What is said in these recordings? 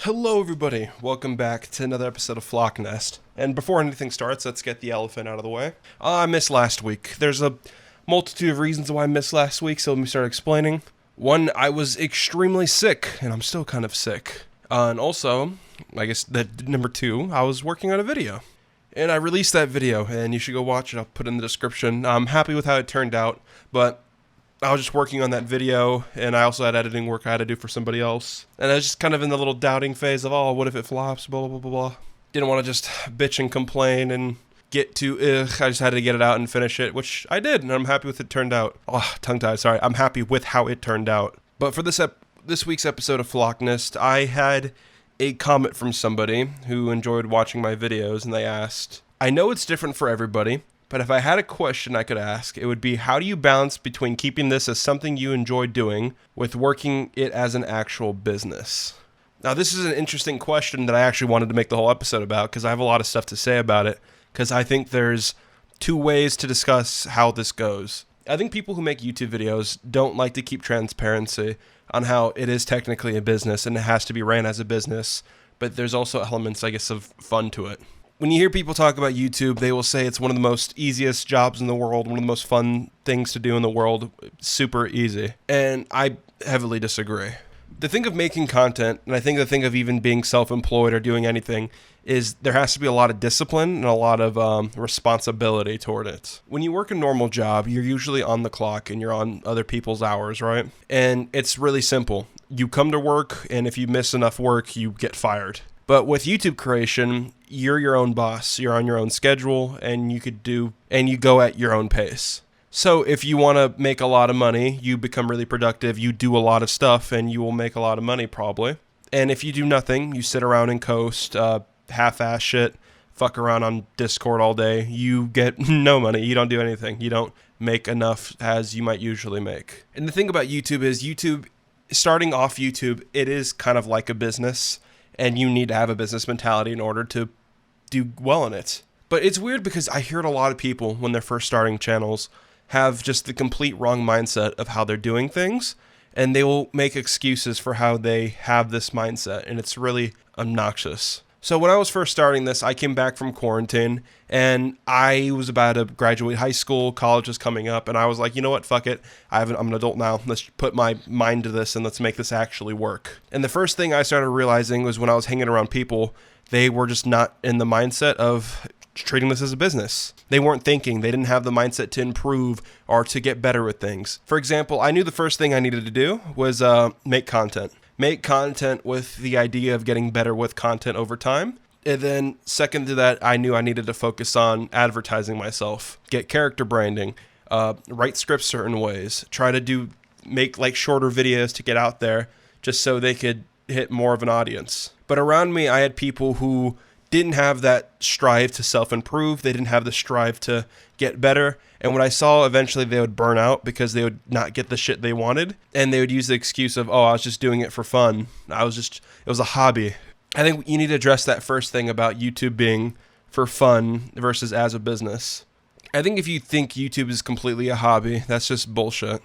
Hello everybody, welcome back to another episode of Flock Nest. And before anything starts, let's get the elephant out of the way. I missed last week. There's a multitude of reasons why I missed last week, so let me start explaining. One, I was extremely sick, and I'm still kind of sick. And also, I guess that number two, I was working on a video. And I released that video, and you should go watch it. I'll put it in the description. I'm happy with how it turned out, but I was just working on that video, and I also had editing work I had to do for somebody else. And I was just kind of in the little doubting phase of, oh, what if it flops, blah, blah, blah, blah. Didn't want to just bitch and complain and get to, I just had to get it out and finish it, which I did, and I'm happy with it turned out. Oh, tongue-tied, sorry. I'm happy with how it turned out. But for this week's episode of Flock Nest, I had a comment from somebody who enjoyed watching my videos, and they asked, I know it's different for everybody, but if I had a question I could ask, it would be, how do you balance between keeping this as something you enjoy doing with working it as an actual business? Now, this is an interesting question that I actually wanted to make the whole episode about because I have a lot of stuff to say about it, because I think there's two ways to discuss how this goes. I think people who make YouTube videos don't like to keep transparency on how it is technically a business and it has to be ran as a business, but there's also elements, I guess, of fun to it. When you hear people talk about YouTube, they will say it's one of the most easiest jobs in the world, one of the most fun things to do in the world, super easy. And I heavily disagree. The thing of making content, and I think the thing of even being self-employed or doing anything, is there has to be a lot of discipline and a lot of responsibility toward it. When you work a normal job, you're usually on the clock and you're on other people's hours, right? And it's really simple. You come to work, and if you miss enough work, you get fired. But with YouTube creation, you're your own boss. You're on your own schedule, and you go at your own pace. So if you want to make a lot of money, you become really productive, you do a lot of stuff, and you will make a lot of money probably. And if you do nothing, you sit around and coast, half-ass shit, fuck around on Discord all day, you get no money. You don't do anything. You don't make enough as you might usually make. And the thing about YouTube is starting off YouTube, it is kind of like a business. And you need to have a business mentality in order to do well in it. But it's weird because I hear a lot of people when they're first starting channels have just the complete wrong mindset of how they're doing things, and they will make excuses for how they have this mindset, and it's really obnoxious. So when I was first starting this, I came back from quarantine, and I was about to graduate high school, college was coming up, and I was like, you know what, fuck it, I'm an adult now, let's put my mind to this and let's make this actually work. And the first thing I started realizing was when I was hanging around people, they were just not in the mindset of treating this as a business. They weren't thinking, they didn't have the mindset to improve or to get better with things. For example, I knew the first thing I needed to do was make content. Make content with the idea of getting better with content over time. And then second to that, I knew I needed to focus on advertising myself, get character branding, write scripts certain ways, try to make like shorter videos to get out there just so they could hit more of an audience. But around me, I had people who didn't have that strive to self-improve. They didn't have the strive to get better. And when I saw eventually they would burn out because they would not get the shit they wanted, and they would use the excuse of, oh, I was just doing it for fun. It was a hobby. I think you need to address that first thing about YouTube being for fun versus as a business. I think if you think YouTube is completely a hobby, that's just bullshit.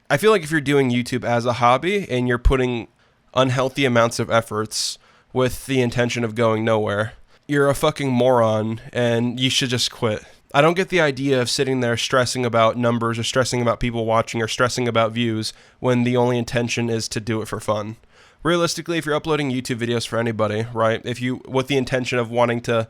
I feel like if you're doing YouTube as a hobby and you're putting unhealthy amounts of efforts with the intention of going nowhere, you're a fucking moron and you should just quit. I don't get the idea of sitting there stressing about numbers or stressing about people watching or stressing about views when the only intention is to do it for fun. Realistically, if you're uploading YouTube videos for anybody, right, with the intention of wanting to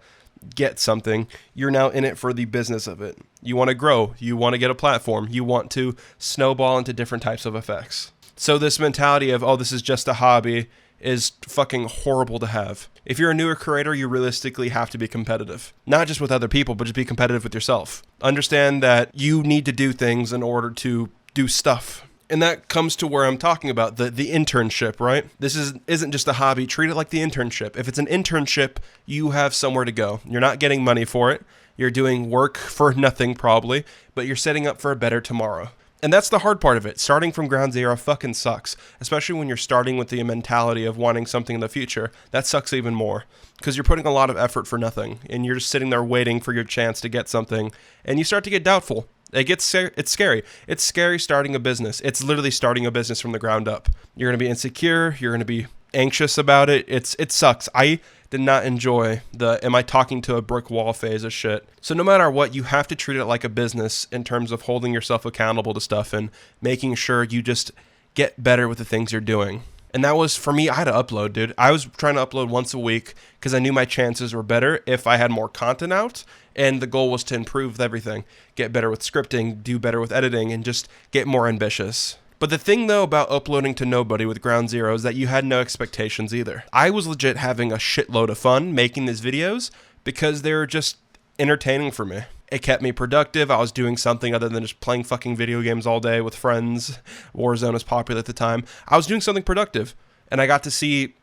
get something, you're now in it for the business of it. You want to grow, you want to get a platform, you want to snowball into different types of effects. So this mentality of, oh, this is just a hobby is fucking horrible to have. If you're a newer creator, you realistically have to be competitive. Not just with other people, but just be competitive with yourself. Understand that you need to do things in order to do stuff. And that comes to where I'm talking about, the internship, right? This isn't just a hobby. Treat it like the internship. If it's an internship, you have somewhere to go. You're not getting money for it. You're doing work for nothing probably, but you're setting up for a better tomorrow. And that's the hard part of it. Starting from ground zero fucking sucks, especially when you're starting with the mentality of wanting something in the future. That sucks even more because you're putting a lot of effort for nothing and you're just sitting there waiting for your chance to get something and you start to get doubtful. It's scary. It's scary starting a business. It's literally starting a business from the ground up. You're going to be insecure. You're going to be anxious about it. It sucks. I did not enjoy the am I talking to a brick wall phase of shit. So no matter what, you have to treat it like a business in terms of holding yourself accountable to stuff and making sure you just get better with the things you're doing. And that was, for me, I had to upload, dude. I was trying to upload once a week because I knew my chances were better if I had more content out. And the goal was to improve everything, get better with scripting, do better with editing, and just get more ambitious. But the thing, though, about uploading to nobody with Ground Zero is that you had no expectations either. I was legit having a shitload of fun making these videos because they were just entertaining for me. It kept me productive. I was doing something other than just playing fucking video games all day with friends. Warzone was popular at the time. I was doing something productive, and I got to see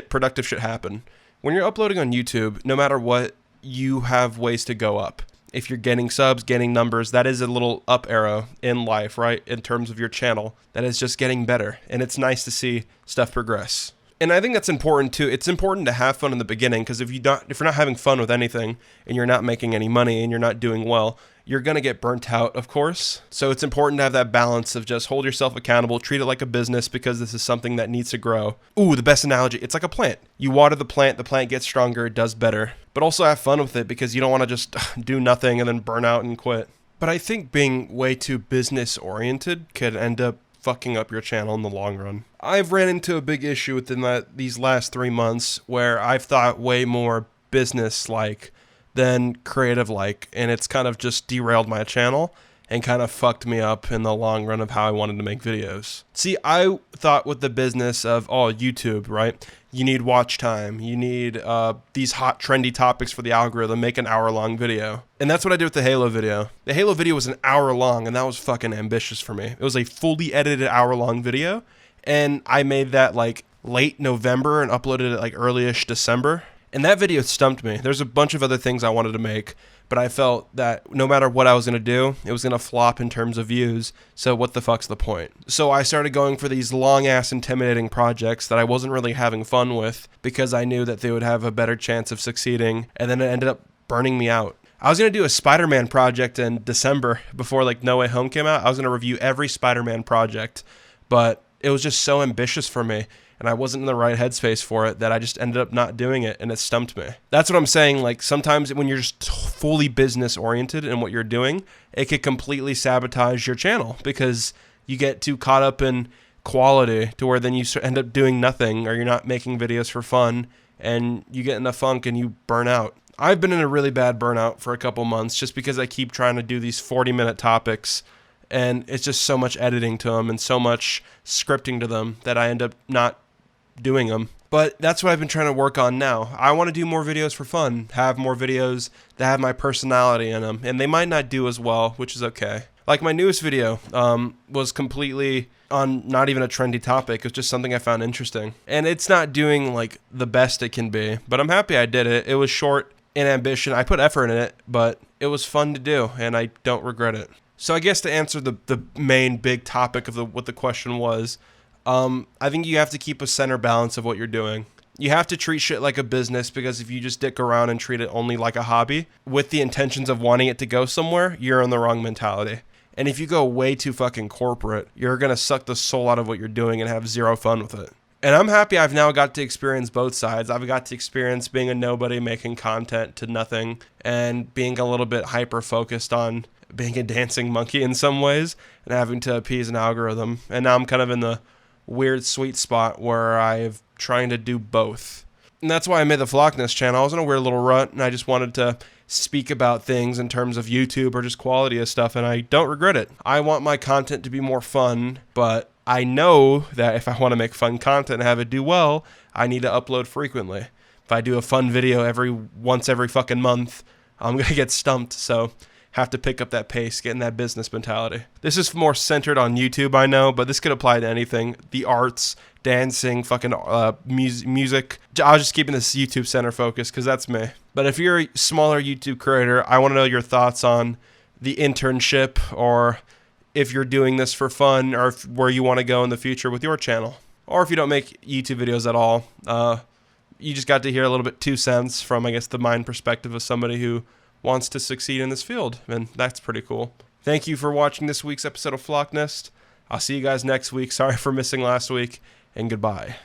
productive shit happen. When you're uploading on YouTube, no matter what, you have ways to go up. If you're getting subs, getting numbers, that is a little up arrow in life, right? In terms of your channel, that is just getting better. And it's nice to see stuff progress. And I think that's important too. It's important to have fun in the beginning, because if you're not having fun with anything and you're not making any money and you're not doing well, you're going to get burnt out, of course. So it's important to have that balance of just hold yourself accountable, treat it like a business, because this is something that needs to grow. Ooh, the best analogy, it's like a plant. You water the plant gets stronger, it does better. But also have fun with it, because you don't want to just do nothing and then burn out and quit. But I think being way too business oriented could end up fucking up your channel in the long run. I've ran into a big issue within these last 3 months where I've thought way more business-like than creative-like, and it's kind of just derailed my channel and kind of fucked me up in the long run of how I wanted to make videos. See, I thought with the business of, YouTube, right? You need watch time. You need these hot, trendy topics for the algorithm. Make an hour-long video. And that's what I did with the Halo video. The Halo video was an hour long, and that was fucking ambitious for me. It was a fully edited hour-long video, and I made that like late November and uploaded it like early-ish December. And that video stumped me. There's a bunch of other things I wanted to make, but I felt that no matter what I was going to do, it was going to flop in terms of views, so what the fuck's the point? So I started going for these long-ass intimidating projects that I wasn't really having fun with because I knew that they would have a better chance of succeeding, and then it ended up burning me out. I was going to do a Spider-Man project in December before like No Way Home came out. I was going to review every Spider-Man project, but it was just so ambitious for me, and I wasn't in the right headspace for it, that I just ended up not doing it, and it stumped me. That's what I'm saying. Like, sometimes when you're just fully business oriented in what you're doing, it could completely sabotage your channel because you get too caught up in quality to where then you end up doing nothing, or you're not making videos for fun, and you get in a funk and you burn out. I've been in a really bad burnout for a couple months just because I keep trying to do these 40-minute topics, and it's just so much editing to them and so much scripting to them that I end up not doing them. But that's what I've been trying to work on now. I want to do more videos for fun, have more videos that have my personality in them, and they might not do as well, which is okay. Like my newest video was completely on not even a trendy topic. It was just something I found interesting, and it's not doing like the best it can be, but I'm happy I did it. It was short in ambition. I put effort in it, but it was fun to do, and I don't regret it. So I guess to answer the main big topic of what the question was, I think you have to keep a center balance of what you're doing. You have to treat shit like a business, because if you just dick around and treat it only like a hobby with the intentions of wanting it to go somewhere, you're in the wrong mentality. And if you go way too fucking corporate, you're going to suck the soul out of what you're doing and have zero fun with it. And I'm happy I've now got to experience both sides. I've got to experience being a nobody making content to nothing, and being a little bit hyper-focused on being a dancing monkey in some ways and having to appease an algorithm. And now I'm kind of in the weird sweet spot where I'm trying to do both. And that's why I made the Vlogness channel. I was in a weird little rut, and I just wanted to speak about things in terms of YouTube or just quality of stuff, and I don't regret it. I want my content to be more fun, but I know that if I want to make fun content and have it do well, I need to upload frequently. If I do a fun video once every fucking month, I'm going to get stumped, so have to pick up that pace, get in that business mentality. This is more centered on YouTube, I know, but this could apply to anything. The arts, dancing, fucking music. I was just keeping this YouTube center focus because that's me. But if you're a smaller YouTube creator, I want to know your thoughts on the internship, or if you're doing this for fun, or where you want to go in the future with your channel. Or if you don't make YouTube videos at all, you just got to hear a little bit 2 cents from, I guess, the mind perspective of somebody who wants to succeed in this field, and that's pretty cool. Thank you for watching this week's episode of Vlogness. I'll see you guys next week. Sorry for missing last week, and goodbye.